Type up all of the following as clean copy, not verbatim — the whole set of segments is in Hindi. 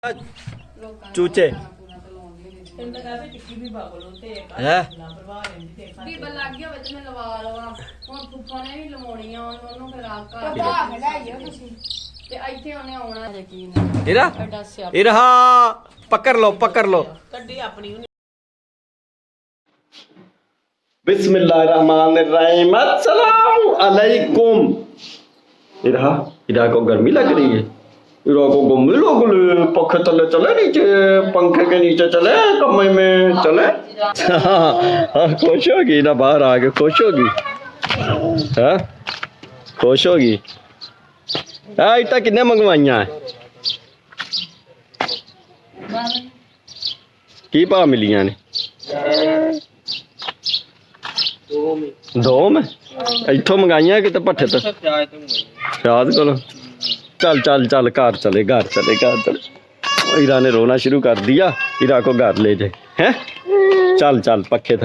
चूचे इरा पकड़ लो बिस्मिल्लाहिर्रहमानिर्रहीम अस्सलाम अलैकुम। इरा को गर्मी लग रही है। इरा को घूमे लोग पंखे तले चले, नीचे पंखे के नीचे चले, कमरे में चले। हाँ खुश होगी ना, बाहर आके खुश होगी। हाँ खुश होगी। हाँ इतना कितने मंगवाइया है की भाव मिलिया ने? दो में इथों मंगाइया कि भट्ठे तो शाद को। चल चल चल घर चले। इरा ने रोना शुरू कर दिया। इरा को घर ले जाए हैं। चल चल पंखे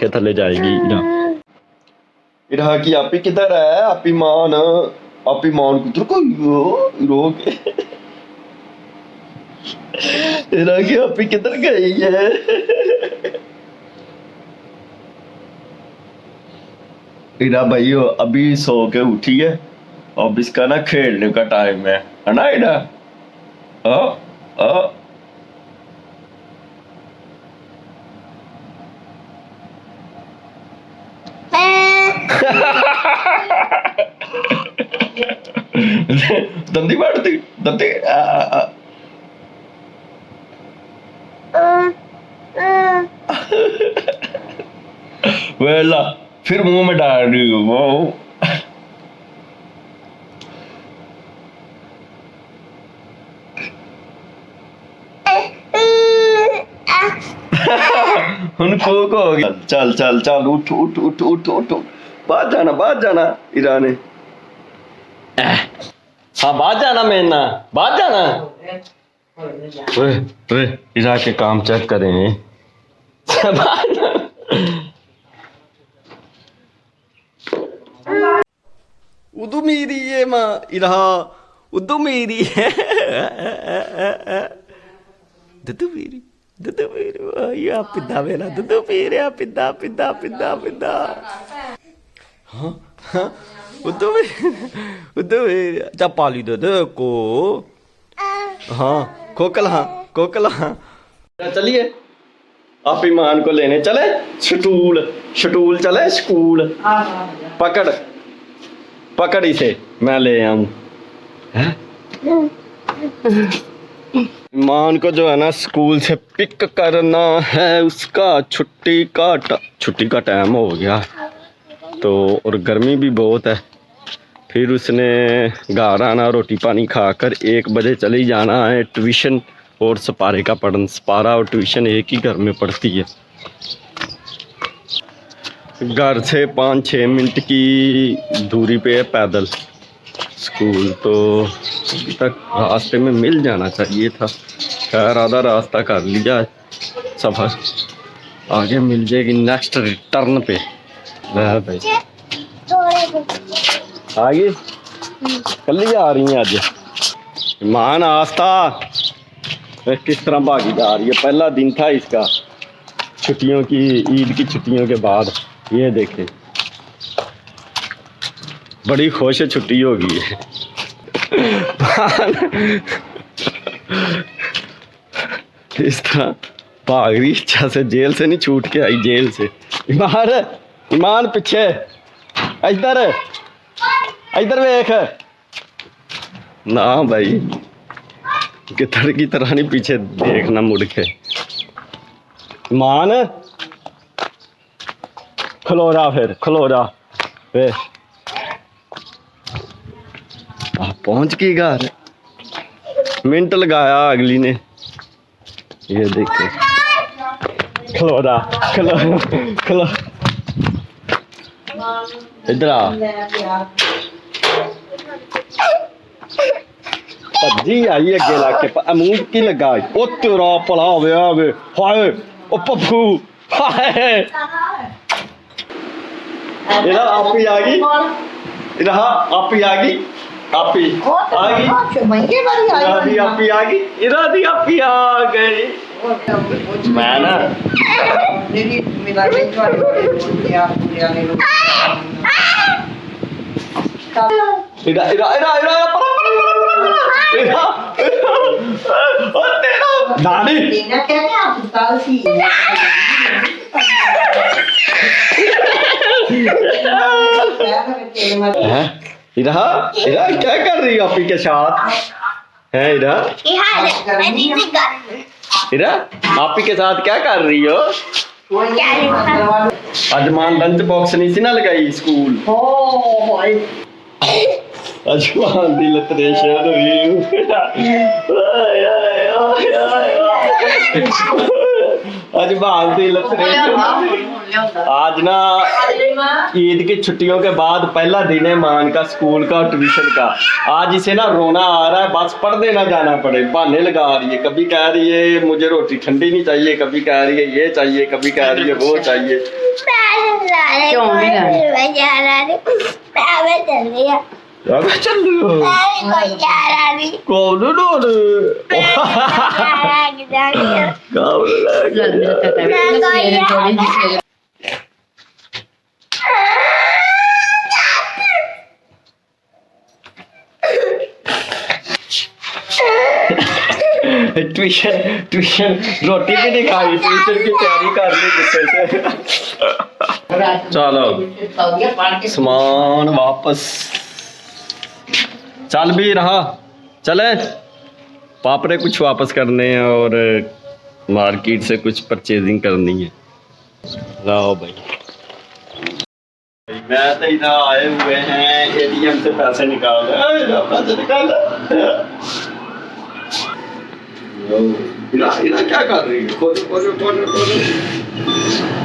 थल्ले जाएगी इरा। इरा की आपी किधर है? आपी मान किधर को रो के। इरा की आपी किधर गई है? इरा भाई अभी सो के उठी है। अब इसका ना खेलने का टाइम है ना इरा? दंदी मारती दंदी। वेला फिर मुंह में डाल रही हूँ वो। उनको हो गया। चल चल चल उठ उठ उठ उठ उठ। बाहर जाना इरा ने। हाँ बाहर जाना, मैं ना बाहर जाना। वे इरा के काम चेक करें। उदू मेरी है माँ इरा, उदू मेरी है। दुदू मेरी या पिद्दा मेरा दुदू पी रहा। पिद्दा। हाँ उदू मेरी जा पाली दे को। हाँ कोकला। चलिए आप ईमान को लेने चले। शटूल चले स्कूल। पकड़ इसे, मैं ले आऊं। ईमान को जो है ना स्कूल से पिक करना है। उसका छुट्टी का टाइम हो गया तो, और गर्मी भी बहुत है। फिर उसने घर आना, रोटी पानी खाकर 1 बजे चले जाना है ट्यूशन और सपारे का पढ़न। सपारा और ट्यूशन एक ही घर में पढ़ती है। घर से 5-6 मिनट की दूरी पे है पैदल स्कूल। तो अभी तक रास्ते में मिल जाना चाहिए था। खैर आधा रास्ता कर लिया सफ़र, आगे मिल जाएगी नेक्स्ट रिटर्न पे। भाई आगे कल आ रही हैं आज। ईमान आस्था किस तरह भागी जा रही है। पहला दिन था इसका छुट्टियों की, ईद की छुट्टियों के बाद। ये देखे बड़ी खुश छुट्टी होगी। इस तरह भाग रही इच्छा से। जेल से नहीं छूट के आई, जेल से। ईमान पीछे इधर देख ना भाई, गिद्दड़ की तरह नहीं पीछे देखना मुड़ के। ईमान खलो रहा वे। पहुंच गई घर, मिनट लगाया अगली ने। ये देखे खलो इधर आ। भज्जी आई अगे लाके मुंह की लगा। ओ तेरा भला वे हाय ओ पप्पू हाय। इरा आप ही आ गई। आपी आ गई, इरादी आपी आ गई, इरादी आपी आ गई। मैं ना इरा इरा इरा इरा नानी इरा इरा क्या कर रही हो आपी के साथ है इरा इरा आपी के साथ क्या कर रही हो आज मान लंच बॉक्स नहीं सी ना लगाई स्कूल आज मान दी लतरेशन हुई आज मान दी लतरेशन आज ना ईद की छुट्टियों के बाद पहला दिन है मान का स्कूल का ट्यूशन का। आज इसे ना रोना आ रहा है, बस पढ़ने ना जाना पड़े, बहाने लगा रही है। कभी कह रही है मुझे रोटी ठंडी नहीं चाहिए, कभी कह रही है ये चाहिए, कभी कह रही है वो चाहिए। चल रही हो कौन ट्यूशन ट्यूशन रोटी भी नहीं खाई, ट्यूशन की तैयारी कर ली गुस्से से। चलो सामान वापस चल भी रहा, चले पाप ने कुछ वापस करने हैं और मार्केट से कुछ परचेजिंग करनी है। लाओ भाई मैं तो इधर आए हुए हैं एटीएम से पैसे निकाल पैसे निकाल। इरा क्या कर रही है?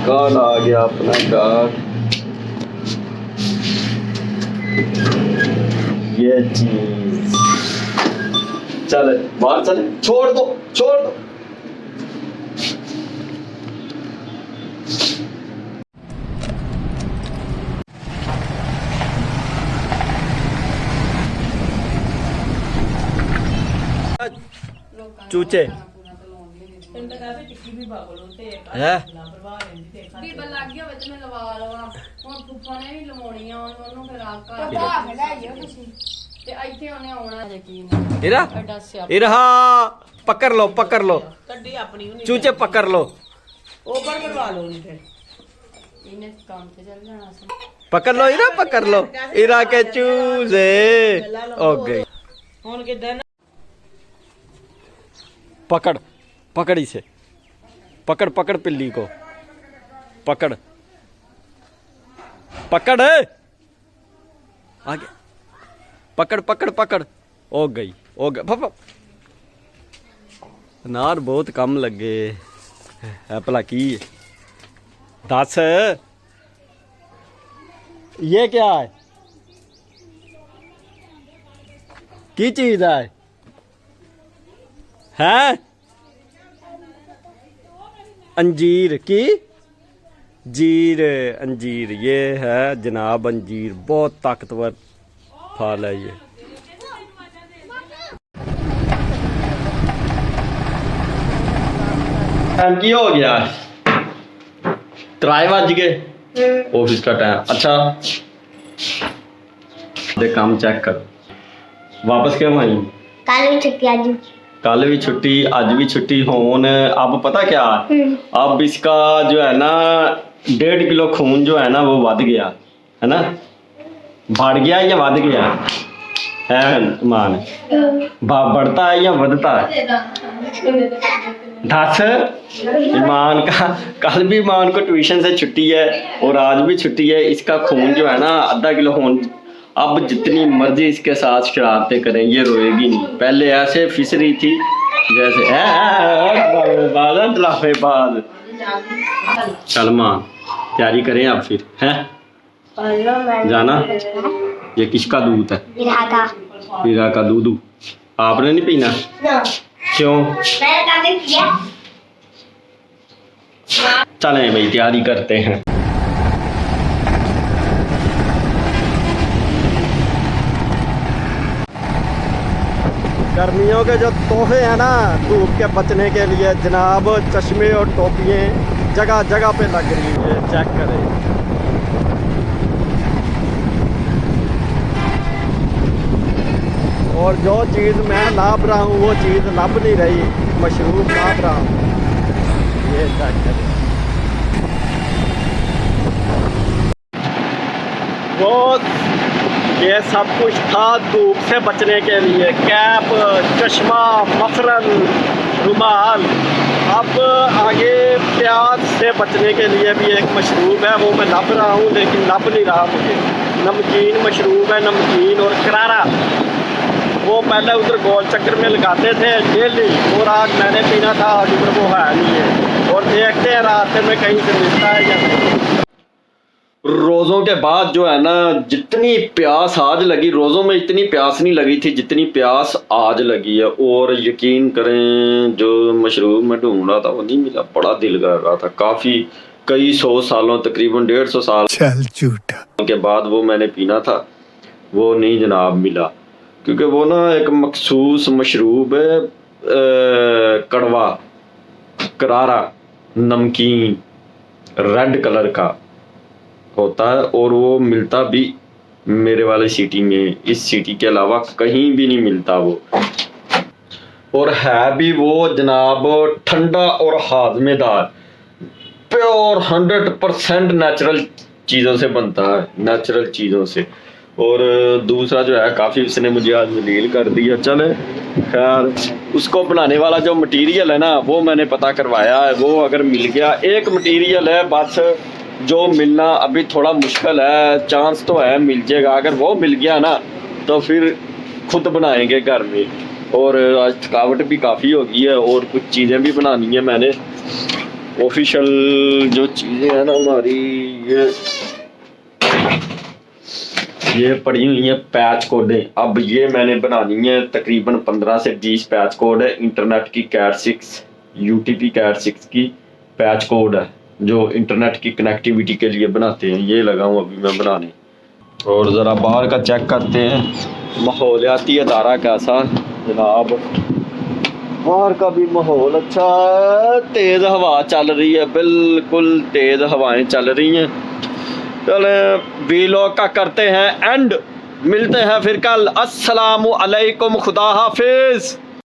कार्ड आ गया अपना कार्ड, ये चीज चले बाहर चले, छोड़ दो छोड़ दो। चूचे है इरा इरा पकड़ लो चूचे पकड़ लो पकड़ लो इरा पकड़ लो इरा के चूजे हो गई। पकड़ पकड़ इसे पकड़ पकड़ पिल्ली को पकड़ पकड़ आगे पकड़ पकड़ पकड़ हो गई पापा नार बहुत कम लगे है भला की दस ये क्या है की चीज है अंजीर की जीर अंजीर ये है जनाब अंजीर बहुत ताकतवर फल है ये। टाइम की हो गया 3 बज गए ऑफिस का टाइम। अच्छा दे काम चेक कर वापस क्यों आई? कल भी छुट्टी आज भी छुट्टी होन। अब पता क्या अब इसका जो है ना 1.5 किलो खून जो है ना वो बढ़ गया है ना, बढ़ गया या बढ़ गया है मान बढ़ता है या बढ़ता है? दस ईमान का कल भी ईमान को ट्यूशन से छुट्टी है और आज भी छुट्टी है। इसका खून जो है ना 1/2 किलो खून। अब जितनी मर्जी इसके साथ शरारतें करें ये रोएगी नहीं। पहले ऐसे फिस रही थी जैसे ड्रामेबाज। चल माँ तैयारी करें अब फिर हैं जाना। ये किसका दूध है? इरा का दूध। आपने नहीं पीना? क्यों? चलें भाई तैयारी करते हैं। गर्मियों के जो तोहफे हैं ना धूप के बचने के लिए जनाब, चश्मे और टोपियाँ जगह जगह पे लग रही है, चेक करें। और जो चीज़ मैं लाभ रहा हूँ वो चीज़ लब नहीं रही, मशरूब लाभ रहा हूँ, ये चेक करें। वो ये सब कुछ था धूप से बचने के लिए, कैप, चश्मा, मफरल, रुमाल। अब आगे प्याज से बचने के लिए भी एक मशरूब है, वो मैं लब रहा हूँ लेकिन लब नहीं रहा मुझे। नमकीन मशरूब है, नमकीन और करारा। वो पहले उधर गोल चक्कर में लगाते थे डेली, और आज मैंने पीना था, आज उधर वो है नहीं है। और देखते हैं रास्ते में कहीं से मिलता है या नहीं। रोज़ों के बाद जो है ना, जितनी प्यास आज लगी, रोज़ों में इतनी प्यास नहीं लगी थी जितनी प्यास आज लगी है। और यकीन करें जो मशरूब में ढूंढ रहा था वो नहीं मिला, बड़ा दिल कर रहा था। काफ़ी कई 100 सालों, तकरीबन 150 साल के बाद वो मैंने पीना था, वो नहीं जनाब मिला। क्योंकि वो ना एक मखसूस मशरूब है, कड़वा, करारा, नमकीन, रेड कलर का होता है, और वो मिलता भी मेरे वाले सिटी में, इस सिटी के अलावा कहीं भी नहीं मिलता वो। और है भी वो जनाब ठंडा और हाजमेदार, प्योर 100% नेचुरल चीज़ों से बनता है, नेचुरल चीज़ों से। और दूसरा जो है काफ़ी उसने मुझे आज जलील कर दिया। चले खैर, उसको बनाने वाला जो मटेरियल है ना वो मैंने पता करवाया है, वो अगर मिल गया, एक मटेरियल है बस जो मिलना अभी थोड़ा मुश्किल है, चांस तो है मिल जाएगा। अगर वो मिल गया ना तो फिर खुद बनाएंगे घर में। और आज थकावट भी काफ़ी हो गई है और कुछ चीज़ें भी बनानी है मैंने। ऑफिशियल जो चीज़ें हैं ना हमारी, ये पड़ी हुई है पैच कोडें। अब ये मैंने बनानी है, तकरीबन 15 से 20 पैच कोड है। इंटरनेट की कैट 6, यूटीपी कैट 6 की पैच कोड है जो इंटरनेट की कनेक्टिविटी के लिए बनाते हैं। ये लगा हूँ अभी मैं बनाने। और ज़रा बाहर का चेक करते हैं माहौलियाती अदारा कैसा जनाब। बाहर का भी माहौल अच्छा है, तेज़ हवा चल रही है, बिल्कुल तेज़ हवाएं चल रही हैं। चले वीलॉग का करते हैं एंड, मिलते हैं फिर कल। अस्सलामु अलैकुम, खुदा हाफिज़।